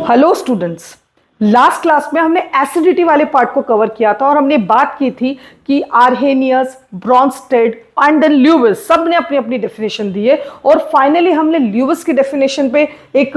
Hello students, last class में हमने acidity वाले पार्ट को कवर किया था और हमने बात की थी कि Arrhenius, Brønsted and then Lewis सब ने अपनी अपनी डेफिनेशन दी है और फाइनली हमने ल्यूविस की डेफिनेशन पे एक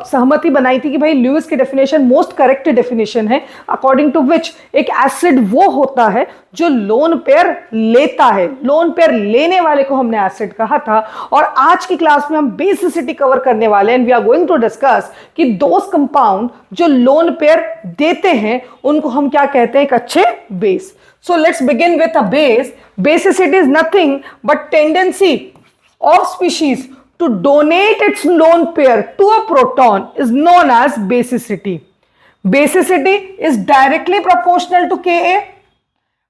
सहमति बनाई थी कि भाई ल्यूविस की डेफिनेशन मोस्ट करेक्ट डेफिनेशन है, अकॉर्डिंग टू विच एक एसिड वो होता है जो लोन पेयर लेता है। लोन पेयर लेने वाले को हमने एसिड कहा था। और आज की क्लास में हम बेसिसिटी कवर करने वाले हैं and we are going to discuss कि दोस कंपाउंड जो लोन पेयर देते हैं उनको हम क्या कहते हैं, एक अच्छे base. So let's begin with a base. Basicity is nothing but tendency of species to donate its lone pair to a proton is known as basicity. Basicity is directly proportional to Ka.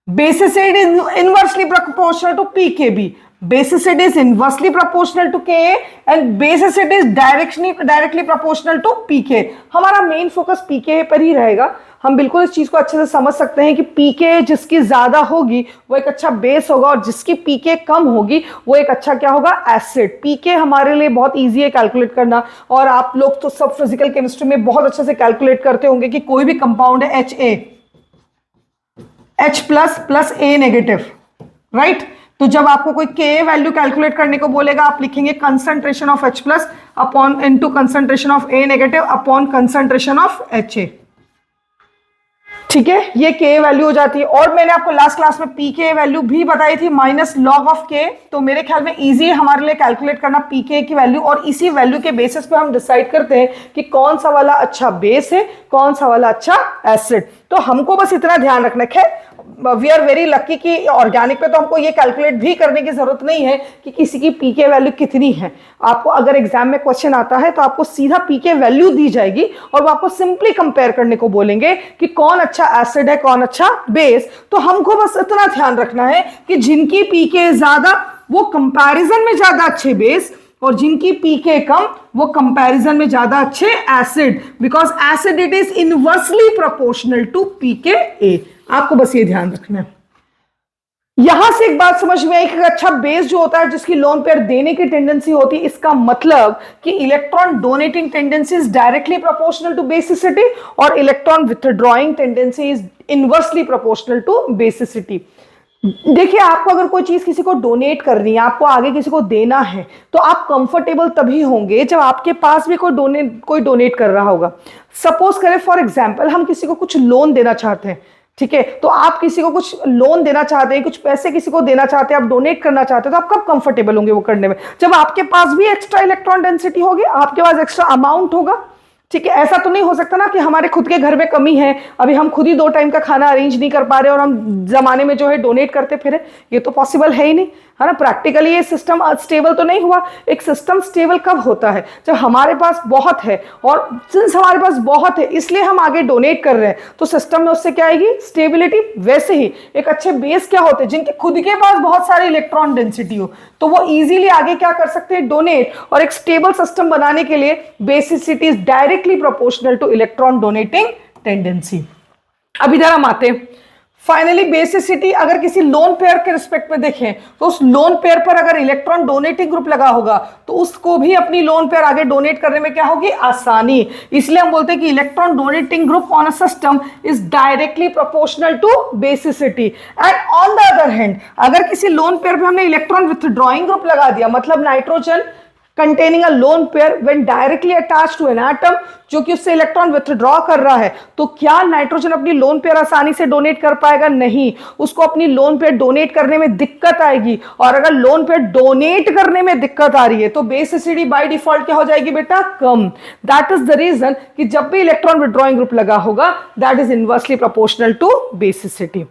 Basicity is inversely proportional to pKb. Basicity is inversely proportional to Ka and basicity is directly proportional to pK. हमारा main focus pK पर ही रहेगा। हम बिल्कुल इस चीज को अच्छे से समझ सकते हैं कि pK जिसकी ज्यादा होगी वो एक अच्छा बेस होगा और जिसकी pK कम होगी वो एक अच्छा क्या होगा, एसिड। pK हमारे लिए बहुत इजी है कैलकुलेट करना और आप लोग तो सब फिजिकल केमिस्ट्री में बहुत अच्छे से कैलकुलेट करते होंगे कि कोई भी कंपाउंड है H plus plus A negative, right. तो जब आपको कोई Ka वैल्यू कैलकुलेट करने को बोलेगा आप लिखेंगे concentration of H plus upon into concentration of A negative upon concentration of Ha। ठीक है, ये Ka वैल्यू हो जाती है। और मैंने आपको लास्ट क्लास में Pk वैल्यू भी बताई थी, माइनस लॉग ऑफ K। तो मेरे ख्याल में इजी है हमारे लिए कैलकुलेट करना Pk की वैल्यू और इसी वैल्यू के बेसिस पे हम डिसाइड करते हैं कि कौन सा वाला अच्छा बेस है, कौन सा वाला अच्छा एसिड। तो हमको बस इतना ध्यान रखना है, वी आर वेरी लकी कि ऑर्गेनिक पे तो हमको ये कैलकुलेट भी करने की जरूरत नहीं है कि किसी की पीके वैल्यू कितनी है। आपको अगर एग्जाम में क्वेश्चन आता है तो आपको सीधा पीके वैल्यू दी जाएगी और वो आपको सिंपली कंपेयर करने को बोलेंगे कि कौन अच्छा एसिड है, कौन अच्छा बेस। तो हमको बस इतना ध्यान रखना है कि जिनकी पीके ज्यादा वो कंपैरिजन में ज्यादा अच्छे बेस और जिनकी पीके कम वो कंपैरिजन में ज्यादा अच्छे acid, because acid is inversely proportional to p K a. आपको बस ये ध्यान रखना है। यहां से एक बात समझ में आई कि अच्छा बेस जो होता है जिसकी लोन पेयर देने की टेंडेंसी होती है, इसका मतलब कि electron donating tendency is directly proportional to basicity और electron withdrawing tendency is inversely proportional to basicity. देखिए, आपको अगर कोई चीज किसी को डोनेट करनी है, आपको आगे किसी को देना है, तो आप कंफर्टेबल तभी होंगे जब आपके पास भी कोई डोनेट कर रहा होगा। सपोज करें फॉर एग्जांपल हम किसी को कुछ लोन देना चाहते हैं, ठीक है, तो आप किसी को कुछ लोन देना चाहते हैं, कुछ पैसे किसी को देना चाहते हैं, आप डोनेट करना चाहते हैं, तो आप कब कंफर्टेबल होंगे वो करने में? जब आपके पास भी एक्स्ट्रा इलेक्ट्रॉन डेंसिटी होगी, आपके पास एक्स्ट्रा अमाउंट होगा। ठीक है, ऐसा तो नहीं हो सकता ना कि हमारे खुद के घर में कमी है, अभी हम खुद ही 2 टाइम का खाना अरेंज नहीं कर पा रहे और हम जमाने में जो है डोनेट करते फिर, ये तो पॉसिबल है ही नहीं, है ना। प्रैक्टिकली ये सिस्टम स्टेबल तो नहीं हुआ। एक सिस्टम स्टेबल कब होता है? जब हमारे पास बहुत है, और सिंस हमारे पास बहुत है इसलिए हम आगे डोनेट कर रहे हैं, तो सिस्टम में उससे क्या आएगी, स्टेबिलिटी। वैसे ही एक अच्छे बेस क्या होते हैं, जिनके खुद के पास बहुत सारी इलेक्ट्रॉन डेंसिटी हो, तो वो इजीली आगे क्या कर सकते हैं, डोनेट। और एक स्टेबल सिस्टम बनाने के लिए basicity is directly proportional two electron donating tendency. अब इधर हम आते हैं फाइनली बेसिसिटी। अगर किसी लोन पेयर के रिस्पेक्ट में देखें तो उस लोन पेयर पर अगर इलेक्ट्रॉन डोनेटिंग ग्रुप लगा होगा तो उसको भी अपनी लोन पेयर आगे डोनेट करने में क्या होगी, आसानी। इसलिए हम बोलते हैं कि electron donating group on a system is directly proportional to basicity. And on the other hand अगर किसी लोन पेयर पे हमने इलेक्ट्रॉन विथड्रॉइंग ग्रुप लगा दिया, मतलब nitrogen containing a lone pair when directly attached to an atom, जो कि उससे इलेक्ट्रॉन विथड्रॉ कर रहा है, तो क्या नाइट्रोजन अपनी लोन पेयर आसानी से डोनेट कर पाएगा? नहीं, उसको अपनी लोन पेयर डोनेट करने में दिक्कत आएगी। और अगर लोन पेयर डोनेट करने में दिक्कत आ रही है तो बेसिसिटी बाय डिफॉल्ट क्या हो जाएगी बेटा, कम। दैट इज द रीजन कि जब भी इलेक्ट्रॉन विथड्रॉइंग ग्रुप लगा होगा that is inversely proportional to basicity.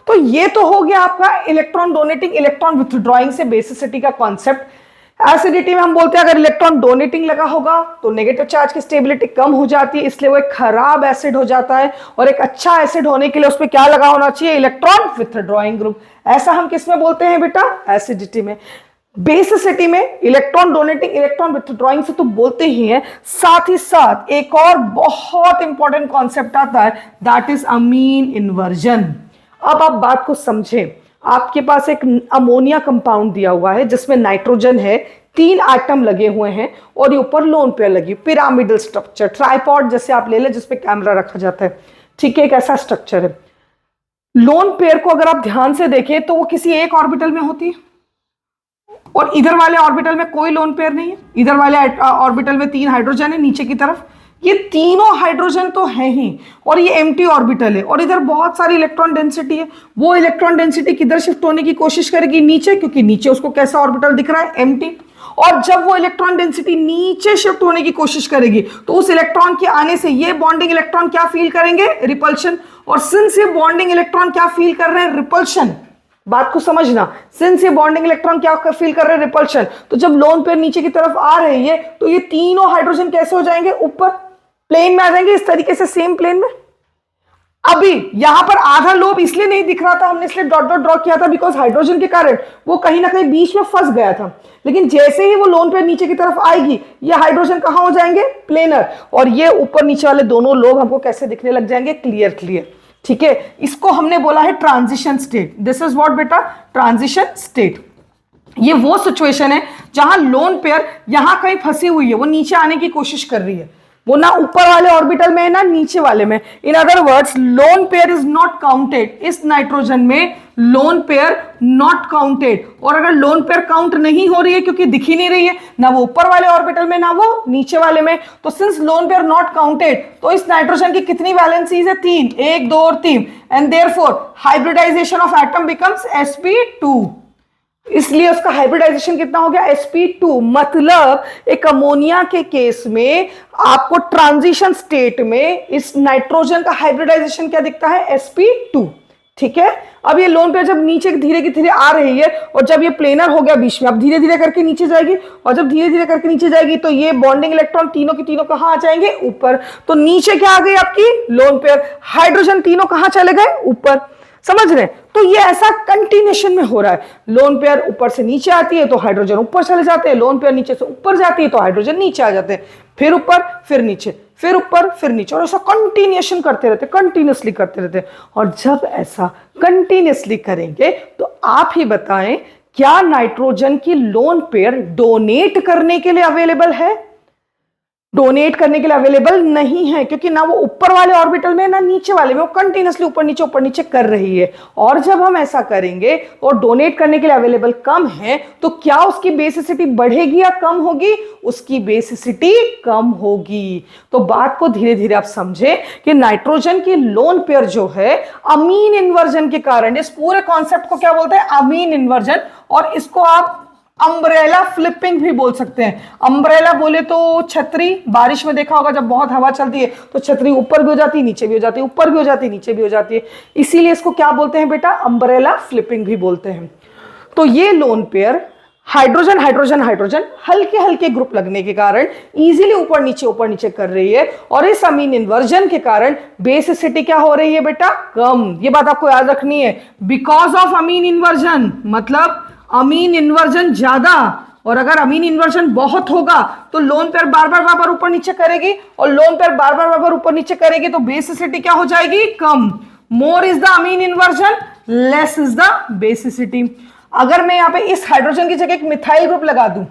तो ये तो हो गया आपका इलेक्ट्रॉन डोनेटिंग इलेक्ट्रॉन विथड्रॉइंग से बेसिसिटी का कॉन्सेप्ट। एसिडिटी में हम बोलते हैं अगर इलेक्ट्रॉन डोनेटिंग लगा होगा तो नेगेटिव चार्ज की स्टेबिलिटी कम हो जाती है, इसलिए वो एक खराब एसिड हो जाता है। और एक अच्छा एसिड होने के लिए उसमें क्या लगा होना चाहिए, इलेक्ट्रॉन विथड्रॉइंग ग्रुप। ऐसा हम किस में बोलते हैं बेटा, एसिडिटी में। बेसिसिटी में इलेक्ट्रॉन डोनेटिंग इलेक्ट्रॉन विथड्रॉइंग से तो बोलते ही हैं, साथ ही साथ एक और बहुत इंपॉर्टेंट कॉन्सेप्ट आता है, दैट इज अमीन इन्वर्जन। अब आप बात को समझें, आपके पास एक अमोनिया कंपाउंड दिया हुआ है जिसमें नाइट्रोजन है, तीन एटम लगे हुए हैं और ये ऊपर लोन पेयर लगी, पिरामिडल स्ट्रक्चर, ट्राइपॉड जैसे आप ले लें जिसपे कैमरा रखा जाता है, ठीक है, एक ऐसा स्ट्रक्चर है। लोन पेयर को अगर आप ध्यान से देखें तो वो किसी एक ऑर्बिटल में होती है और इधर वाले ऑर्बिटल में कोई लोन पेयर नहीं है। इधर वाले ऑर्बिटल में 3 हाइड्रोजन है, नीचे की तरफ ये तीनों हाइड्रोजन तो है ही और ये एम्प्टी ऑर्बिटल है और इधर बहुत सारी इलेक्ट्रॉन डेंसिटी है। वो इलेक्ट्रॉन डेंसिटी किधर शिफ्ट होने की कोशिश करेगी? नीचे, क्योंकि नीचे उसको कैसा ऑर्बिटल दिख रहा है? एम्प्टी। और जब वो इलेक्ट्रॉन डेंसिटी नीचे शिफ्ट होने की कोशिश करेगी तो उस इलेक्ट्रॉन के आने से ये बॉन्डिंग इलेक्ट्रॉन क्या फील करेंगे? रिपल्शन। और सिंस ये बॉन्डिंग इलेक्ट्रॉन क्या फील कर रहे हैं? रिपल्शन। बात को समझना, सिंस ये बॉन्डिंग इलेक्ट्रॉन क्या फील कर रहे हैं? रिपल्शन। तो जब लोन पेयर नीचे की तरफ आ रही है तो ये तीनों हाइड्रोजन कैसे हो जाएंगे? ऊपर प्लेन में आ जाएंगे, इस तरीके से सेम प्लेन में। अभी यहां पर आधा लोब इसलिए नहीं दिख रहा था, हमने इसलिए डॉट डॉट ड्रॉ किया था बिकॉज हाइड्रोजन के कारण वो कहीं ना कहीं बीच में फंस गया था। लेकिन जैसे ही वो लोन पेयर नीचे की तरफ आएगी ये हाइड्रोजन कहां हो जाएंगे? प्लेनर। और ये ऊपर नीचे वाले दोनों लोब हमको कैसे दिखने लग जाएंगे? Clear clear. ठीक है, इसको हमने बोला है transition state. This is what बेटा? Transition state. ये वो सिचुएशन है जहां लोन पेयर यहां कहीं फंसी हुई है, वो नीचे आने की कोशिश कर रही है, वो ना ऊपर वाले ऑर्बिटल में है ना नीचे वाले में। In other words lone pair is not counted. इस नाइट्रोजन में लोन पेयर नॉट काउंटेड। और अगर लोन पेयर काउंट नहीं हो रही है क्योंकि दिख ही नहीं रही है, ना वो ऊपर वाले ऑर्बिटल में ना वो नीचे वाले में, तो since lone pair not counted तो इस नाइट्रोजन की कितनी वैलेंसीज है? 3, 1, 2 और 3। And therefore hybridisation of atom becomes sp2। इसलिए उसका हाइब्रिडाइजेशन कितना हो गया? sp2। मतलब एक अमोनिया के केस में आपको ट्रांजिशन स्टेट में इस नाइट्रोजन का हाइब्रिडाइजेशन क्या दिखता है? sp2। ठीक है, अब ये लोन पेयर जब नीचे धीरे धीरे आ रही है और जब ये प्लेनर हो गया बीच में, अब धीरे धीरे करके नीचे जाएगी और जब धीरे धीरे करके नीचे जाएगी तो ये बॉन्डिंग इलेक्ट्रॉन तीनों की तीनों कहां आ जाएंगे? ऊपर। तो नीचे क्या आ गई आपकी? Lone pair. हाइड्रोजन तीनों कहां चले गए? ऊपर। समझ रहे? तो ये ऐसा कंटिन्यूएशन में हो रहा है। लोन पेयर ऊपर से नीचे आती है तो हाइड्रोजन ऊपर चले जाते हैं, लोन पेयर नीचे से ऊपर जाती है तो हाइड्रोजन नीचे आ जाते हैं, फिर ऊपर फिर नीचे, फिर ऊपर फिर नीचे, और ऐसा कंटिन्यूएशन करते रहते, कंटिन्यूअसली करते रहते। और जब ऐसा कंटिन्यूअसली करेंगे तो आप ही बताएं, क्या नाइट्रोजन की लोन पेयर डोनेट करने के लिए अवेलेबल है? डोनेट करने के लिए अवेलेबल नहीं है, क्योंकि ना वो ऊपर वाले ऑर्बिटल में ना नीचे वाले में, वो कंटिन्यूअसली ऊपर नीचे कर रही है। और जब हम ऐसा करेंगे और डोनेट करने के लिए अवेलेबल कम है तो क्या उसकी बेसिसिटी बढ़ेगी या कम होगी? उसकी बेसिसिटी कम होगी। तो बात को धीरे धीरे आप समझे कि नाइट्रोजन की लोन पेयर जो है अमीन इन्वर्जन के कारण, इस पूरे कॉन्सेप्ट को क्या बोलते हैं? अमीन इन्वर्जन। और इसको आप अम्ब्रेला फ्लिपिंग भी बोल सकते हैं। अम्ब्रेला बोले तो छतरी, बारिश में देखा होगा जब बहुत हवा चलती है तो छतरी ऊपर भी हो जाती है, नीचे भी हो जाती है, ऊपर भी हो जाती है, नीचे भी हो जाती है। इसीलिए इसको क्या बोलते हैं बेटा? अम्ब्रेला फ्लिपिंग भी बोलते हैं। तो ये lone pair hydrogen hydrogen hydrogen हल्के हल्के ग्रुप लगने के कारण इजीली ऊपर नीचे कर रही है। और इस अमीन इन्वर्जन के कारण बेसिसिटी क्या हो रही है बेटा? कम। ये बात आपको याद रखनी है। बिकॉज ऑफ अमीन इन्वर्जन, मतलब अमीन इन्वर्जन ज्यादा, और अगर अमीन इन्वर्जन बहुत होगा तो लोन पेयर बार बार ऊपर नीचे करेगी, और लोन पेयर बार बार ऊपर नीचे करेगी तो बेसिसिटी क्या हो जाएगी? कम। More is the amine inversion, less is the basicity. अगर मैं यहां पे इस हाइड्रोजन की जगह एक मिथाइल ग्रुप लगा दूं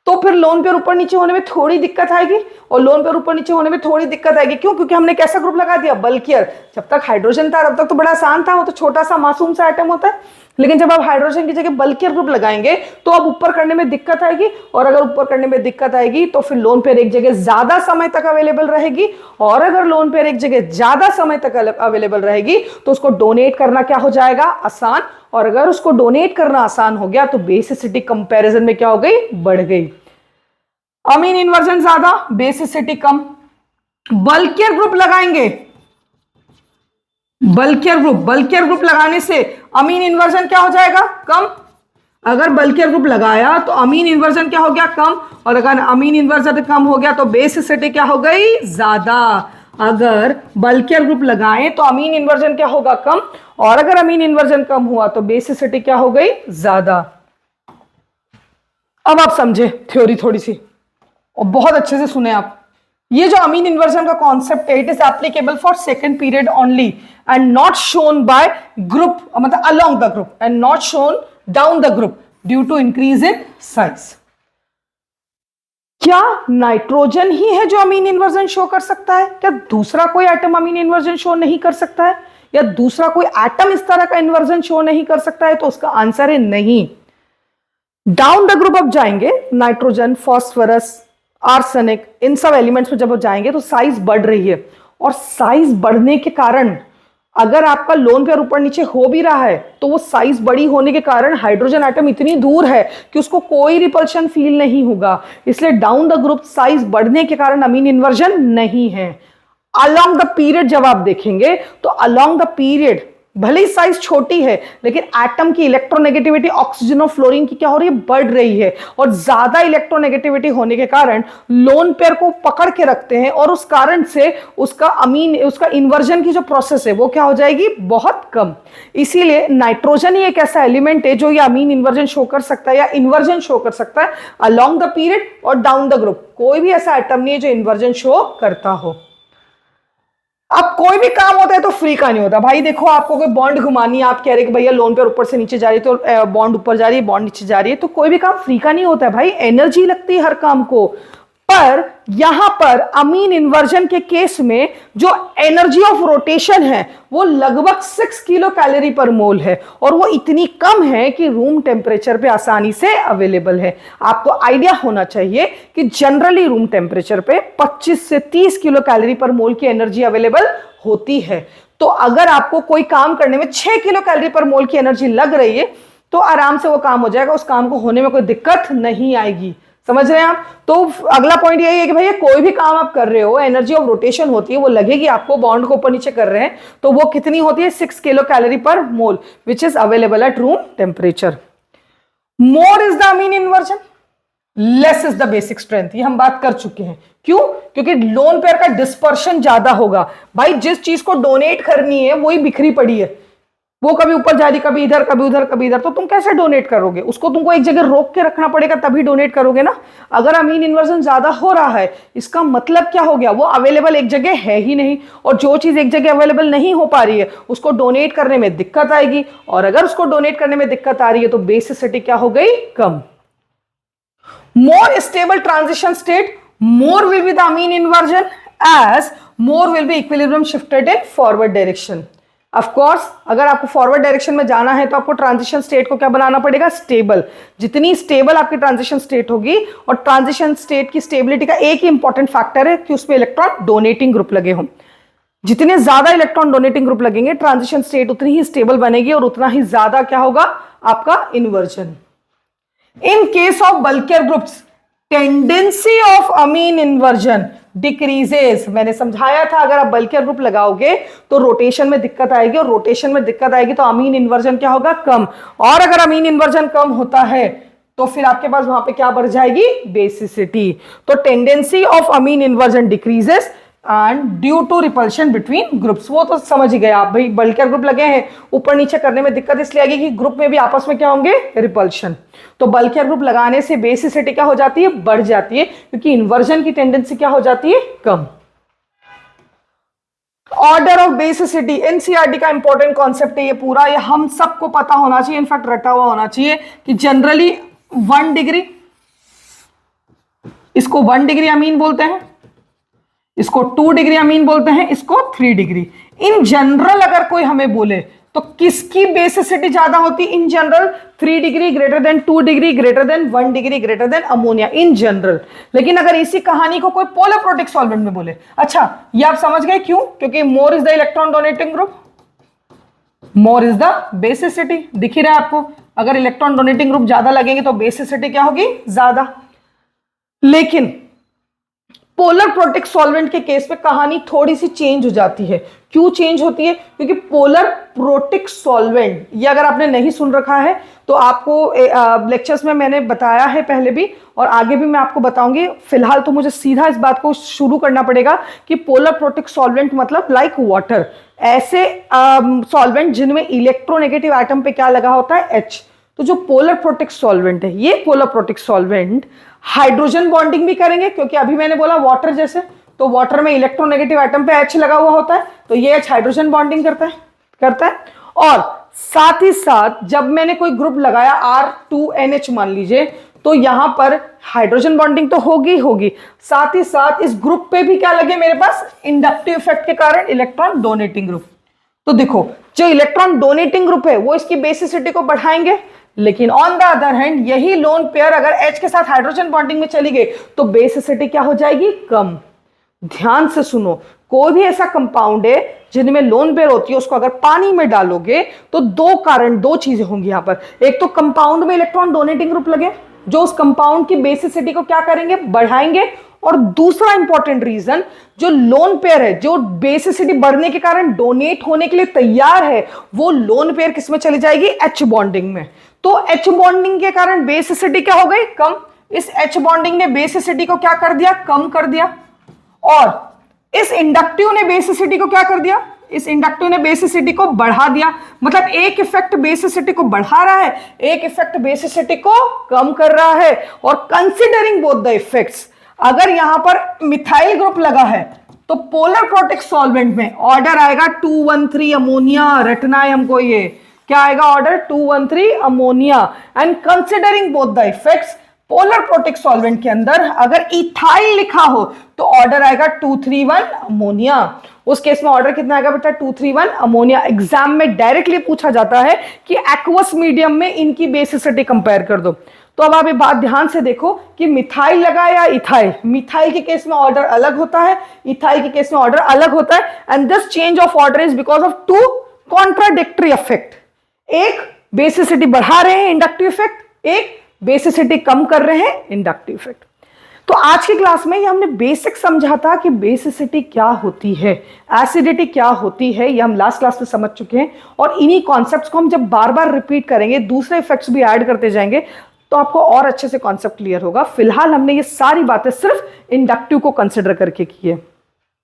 तो फिर लोन पेयर ऊपर नीचे होने में थोड़ी दिक्कत आएगी, और लोन पेयर ऊपर नीचे होने में थोड़ी दिक्कत आएगी। क्यों? क्योंकि हमने कैसा ग्रुप लगा दिया? बल्कियर। जब तक हाइड्रोजन था तब तक तो बड़ा आसान था, वो तो छोटा सा मासूम सा एटम होता है। लेकिन जब आप हाइड्रोजन की जगह बल्कियर ग्रुप लगाएंगे तो अब ऊपर करने में दिक्कत आएगी, और अगर ऊपर करने में दिक्कत आएगी तो फिर लोन पेयर एक जगह ज्यादा समय तक अवेलेबल रहेगी, और अगर लोन पेयर एक जगह ज्यादा समय तक अवेलेबल रहेगी तो उसको डोनेट करना क्या हो जाएगा? आसान। और अगर उसको डोनेट करना आसान हो गया तो बेसिसिटी कंपैरिजन में क्या हो गई? बढ़ गई। अमीन इन्वर्जन ज्यादा, बेसिसिटी कम। बल्कियर ग्रुप लगाएंगे, बल्कियर ग्रुप लगाने से अमीन इन्वर्जन क्या हो जाएगा? कम। अगर बल्कियर ग्रुप लगाया तो अमीन इन्वर्जन क्या हो गया? कम। और अगर अमीन इन्वर्जन कम हो गया तो बेसिसिटी क्या हो गई? ज्यादा। अगर बल्कियर ग्रुप लगाएं तो अमीन इन्वर्जन क्या होगा? कम। और अगर अमीन इन्वर्जन कम हुआ तो बेसिसिटी क्या हो गई? ज्यादा। अब आप समझे थ्योरी थोड़ी सी, और बहुत अच्छे से सुने आप। ये जो अमीन इन्वर्जन का कॉन्सेप्ट है, it is applicable for second period only and not shown by group, मतलब along the group, and not shown down the group due to increase in size. क्या नाइट्रोजन ही है जो अमीन इन्वर्जन शो कर सकता है? क्या दूसरा कोई एटम अमीन इन्वर्जन शो नहीं कर सकता है? या दूसरा कोई एटम इस तरह का इन्वर्जन शो नहीं कर सकता है? तो उसका आंसर है नहीं। डाउन द ग्रुप अब जाएंगे, नाइट्रोजन, फॉस्फोरस, आर्सेनिक, इन सब एलिमेंट्स में जब जाएंगे तो साइज बढ़ रही है, और साइज बढ़ने के कारण अगर आपका लोन पेयर ऊपर नीचे हो भी रहा है तो वो साइज बड़ी होने के कारण हाइड्रोजन एटम इतनी दूर है कि उसको कोई रिपल्शन फील नहीं होगा। इसलिए डाउन द ग्रुप साइज बढ़ने के कारण अमीन इन्वर्जन नहीं है। अलोंग द पीरियड जब आप देखेंगे तो अलोंग द पीरियड भले ही साइज छोटी है, लेकिन एटम की इलेक्ट्रोनेगेटिविटी ऑक्सीजन और फ्लोरीन की क्या हो रही है? बढ़ रही है, और ज्यादा इलेक्ट्रोनेगेटिविटी होने के कारण लोन पेयर को पकड़ के रखते हैं, और उस कारण से उसका इन्वर्जन की जो प्रोसेस है वो क्या हो जाएगी? बहुत कम। इसीलिए नाइट्रोजन ही एक ऐसा एलिमेंट है जो ये अमीन इन्वर्जन शो कर सकता है या इन्वर्जन शो कर सकता है अलोंग द पीरियड और डाउन द ग्रुप। कोई भी ऐसा एटम नहीं है जो इन्वर्जन शो करता हो। अब कोई भी काम होता है तो फ्री का नहीं होता भाई। देखो, आपको कोई बॉन्ड घुमानी है, आप कह रहे कि भैया लोन पे ऊपर से नीचे जा रही है तो बॉन्ड ऊपर जा रही है, बॉन्ड नीचे जा रही है, तो कोई भी काम फ्री का नहीं होता है भाई। एनर्जी लगती है हर काम को। पर यहां पर अमीन इन्वर्जन के केस में जो एनर्जी ऑफ रोटेशन है वो लगभग 6 किलो कैलोरी पर मोल है, और वो इतनी कम है कि रूम टेम्परेचर पे आसानी से अवेलेबल है। आपको आइडिया होना चाहिए कि जनरली रूम टेम्परेचर पे 25 से 30 किलो कैलोरी पर मोल की एनर्जी अवेलेबल होती है। तो अगर आपको कोई काम करने में 6 किलो कैलोरी पर मोल की एनर्जी लग रही है तो आराम से वो काम हो जाएगा, उस काम को होने में कोई दिक्कत नहीं आएगी। समझ रहे हैं आप? तो अगला पॉइंट यही है कि भैया कोई भी काम आप कर रहे हो, एनर्जी ऑफ रोटेशन होती है, वो लगेगी आपको। बॉन्ड को ऊपर नीचे कर रहे हैं तो वो कितनी होती है? 6 kilo calorie per mole, which is available at room temperature. More is the amine inversion, less is the basic strength. ये हम बात कर चुके हैं। क्यों? क्योंकि लोन पेयर का डिस्पर्शन ज्यादा होगा। भाई जिस चीज को डोनेट करनी है वही बिखरी पड़ी है, वो कभी ऊपर जा रही, कभी इधर, कभी उधर, कभी इधर, तो तुम कैसे डोनेट करोगे? उसको तुमको एक जगह रोक के रखना पड़ेगा, तभी डोनेट करोगे ना। अगर अमीन इन्वर्जन ज्यादा हो रहा है, इसका मतलब क्या हो गया? वो अवेलेबल एक जगह है ही नहीं, और जो चीज एक जगह अवेलेबल नहीं हो पा रही है उसको डोनेट करने में दिक्कत आएगी, और अगर उसको डोनेट करने में दिक्कत आ रही है तो बेसिसिटी क्या हो गई? कम। More stable transition state, more will be the mean inversion, as more will be equilibrium shifted in forward direction. Of course, अगर आपको फॉरवर्ड डायरेक्शन में जाना है तो आपको ट्रांजिशन स्टेट को क्या बनाना पड़ेगा? स्टेबल। जितनी स्टेबल आपकी ट्रांजिशन स्टेट होगी, और ट्रांजिशन स्टेट की स्टेबिलिटी का एक ही इंपॉर्टेंट फैक्टर है कि उसमें इलेक्ट्रॉन डोनेटिंग ग्रुप लगे हों। जितने ज्यादा इलेक्ट्रॉन डोनेटिंग ग्रुप लगेंगे, ट्रांजिशन स्टेट उतनी ही स्टेबल बनेगी, और उतना ही ज्यादा क्या होगा? आपका inversion. In case of bulkier groups, tendency of amine inversion decreases। मैंने समझाया था अगर आप बल्कियर ग्रुप लगाओगे तो रोटेशन में दिक्कत आएगी, और रोटेशन में दिक्कत आएगी तो अमीन इन्वर्जन क्या होगा? कम। और अगर अमीन इन्वर्जन कम होता है तो फिर आपके पास वहां पे क्या बढ़ जाएगी? बेसिसिटी। तो tendency of amine inversion decreases and due to repulsion between groups. वो तो समझ ही गए आप भाई, बल्कियर ग्रुप लगे हैं, ऊपर नीचे करने में दिक्कत इसलिए आएगी कि ग्रुप में भी आपस में क्या होंगे? रिपल्शन। तो बल्कियर ग्रुप लगाने से बेसिसिटी क्या हो जाती है? बढ़ जाती है, क्योंकि इन्वर्जन की टेंडेंसी क्या हो जाती है? कम। ऑर्डर ऑफ बेसिसिटी एनसीईआरटी का इंपॉर्टेंट कॉन्सेप्ट है ये पूरा, ये हम सबको पता होना चाहिए, इनफैक्ट रटा हुआ होना चाहिए कि जनरली 1 डिग्री, इसको 1 डिग्री अमीन बोलते हैं, इसको 2 डिग्री अमीन बोलते हैं, इसको 3 डिग्री। इन जनरल अगर कोई हमें बोले तो किसकी बेसिसिटी ज्यादा होती है? In general 3 degree greater than 2 degree greater than 1 degree greater than ammonia, in general. लेकिन अगर इसी कहानी को कोई पोलर प्रोटिक सॉल्वेंट में बोले, अच्छा ये आप समझ गए क्यों? क्योंकि मोर is the electron donating group, more is the basicity. दिख ही रहा है आपको, अगर इलेक्ट्रॉन डोनेटिंग ग्रुप ज्यादा लगेंगे तो बेसिसिटी क्या होगी? ज्यादा। लेकिन पोलर प्रोटिक सॉल्वेंट के केस में कहानी थोड़ी सी चेंज हो जाती है। क्यों चेंज होती है? क्योंकि पोलर प्रोटिक सॉल्वेंट, ये अगर आपने नहीं सुन रखा है तो आपको लेक्चर्स में मैंने बताया है पहले भी, और आगे भी मैं आपको बताऊंगी। फिलहाल तो मुझे सीधा इस बात को शुरू करना पड़ेगा कि पोलर प्रोटिक सॉल्वेंट मतलब लाइक वाटर, ऐसे सॉल्वेंट जिनमें इलेक्ट्रोनेगेटिव एटम पे क्या लगा होता है? H। तो जो पोलर प्रोटिक सॉल्वेंट है, ये polar protic solvent hydrogen bonding भी करेंगे, क्योंकि अभी मैंने बोला वाटर जैसे, तो वाटर में इलेक्ट्रोनेगेटिव एटम पे H लगा हुआ होता है, तो ये H हाइड्रोजन बॉन्डिंग करता है। और साथ ही साथ जब मैंने कोई ग्रुप लगाया R2NH मान लीजिए, तो यहां पर हाइड्रोजन बॉन्डिंग तो होगी होगी, साथ ही साथ इस ग्रुप पे भी क्या लगे मेरे पास, इंडक्टिव इफेक्ट के कारण इलेक्ट्रॉन डोनेटिंग ग्रुप। तो देखो जो इलेक्ट्रॉन डोनेटिंग ग्रुप है वो इसकी बेसिसिटी को बढ़ाएंगे, लेकिन ऑन द अदर हैंड यही लोन पेयर अगर H के साथ हाइड्रोजन बॉन्डिंग में चली गई तो बेसिसिटी क्या हो जाएगी, कम। ध्यान से सुनो, कोई भी ऐसा कंपाउंड है जिनमें लोन पेयर होती है उसको अगर पानी में डालोगे तो दो चीजें होंगी यहां पर। एक तो कंपाउंड में इलेक्ट्रॉन डोनेटिंग ग्रुप लगे जो उस कंपाउंड की बेसिसिटी को क्या करेंगे, बढ़ाएंगे। और दूसरा इंपॉर्टेंट रीजन, जो लोन पेयर है जो बेसिसिटी बढ़ने के कारण डोनेट होने के लिए तैयार है, वो लोन पेयर किसमें चली जाएगी, H बॉन्डिंग में। तो H बॉन्डिंग के कारण बेसिसिटी क्या हो गई, कम। इस H बॉन्डिंग ने बेसिसिटी को क्या कर दिया, कम कर दिया। और इस इंडक्टिव ने बेसिसिटी को क्या कर दिया, इस इंडक्टिव ने बेसिसिटी को बढ़ा दिया। मतलब एक इफेक्ट बेसिसिटी को बढ़ा रहा है, एक इफेक्ट बेसिसिटी को कम कर रहा है। और कंसिडरिंग बोथ द इफेक्ट्स, अगर यहां पर मिथाइल ग्रुप लगा है तो पोलर प्रोटिक सॉल्वेंट में ऑर्डर आएगा 213 अमोनिया। रटना है हमको, ये क्या आएगा order, 213 ammonia. And considering both the effects, polar protic solvent के अंदर अगर इथाइल लिखा हो तो ऑर्डर आएगा 231 अमोनिया। उस केस में ऑर्डर कितना आएगा बेटा, 231 अमोनिया। एग्जाम में डायरेक्टली पूछा जाता है कि एक्वस मीडियम में इनकी बेसिसिटी कंपेयर कर दो। तो अब आप ये बात ध्यान से देखो कि मिथाइल लगा या इथाइल, मिथाइल के केस में ऑर्डर अलग होता है, इथाइल के केस में ऑर्डर अलग होता है। And this change of order is because of two contradictory effect. एक बेसिसिटी बढ़ा रहे हैं इंडक्टिव इफेक्ट, एक बेसिसिटी कम कर रहे हैं इंडक्टिव इफेक्ट। तो आज की क्लास में ये हमने बेसिक समझा था कि बेसिसिटी क्या होती है, एसिडिटी क्या होती है, ये हम लास्ट क्लास में समझ चुके हैं। और इन्हीं कॉन्सेप्ट्स को हम जब बार बार रिपीट करेंगे, दूसरे इफेक्ट्स भी ऐड करते जाएंगे, तो आपको और अच्छे से कॉन्सेप्ट क्लियर होगा। फिलहाल हमने ये सारी बातें सिर्फ इंडक्टिव को कंसिडर करके की है।